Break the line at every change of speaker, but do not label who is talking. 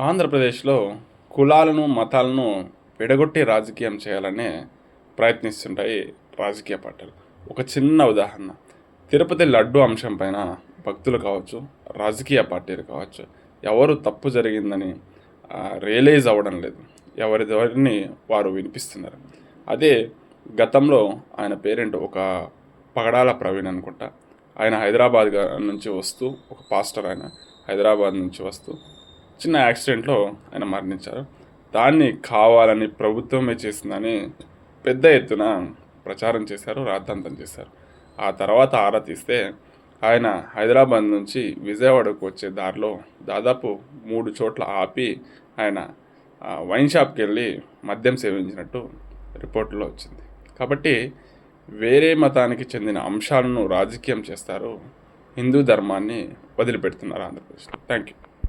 ఆంధ్రప్రదేశ్లో కులాలను, మతాలను విడగొట్టి రాజకీయం చేయాలనే ప్రయత్నిస్తుంటాయి రాజకీయ పార్టీలు. ఒక చిన్న ఉదాహరణ, తిరుపతి లడ్డు అంశం పైన భక్తులు కావచ్చు, రాజకీయ పార్టీలు కావచ్చు, ఎవరు తప్పు జరిగిందని రియలైజ్ అవ్వడం లేదు. ఎవరిని వారు వినిపిస్తున్నారు. అదే గతంలో ఆయన పేరెంట్ ఒక పగడాల ప్రవీణ్ అనుకుంటా. ఆయన హైదరాబాద్ నుంచి వస్తూ, ఒక పాస్టర్ ఆయన హైదరాబాద్ నుంచి వస్తూ చిన్న యాక్సిడెంట్లో ఆయన మరణించారు. దాన్ని కావాలని ప్రభుత్వమే చేసిందని పెద్ద ఎత్తున ప్రచారం చేశారు, రాద్ధాంతం చేశారు. ఆ తర్వాత ఆరా తీస్తే ఆయన హైదరాబాద్ నుంచి విజయవాడకు వచ్చే దారిలో దాదాపు 3 చోట్ల ఆపి ఆయన వైన్ షాప్కి వెళ్ళి మద్యం సేవించినట్టు రిపోర్టులో వచ్చింది. కాబట్టి వేరే మతానికి చెందిన అంశాలను రాజకీయం చేస్తారు, హిందూ ధర్మాన్ని వదిలిపెడుతున్నారు ఆంధ్రప్రదేశ్లో. Thank you.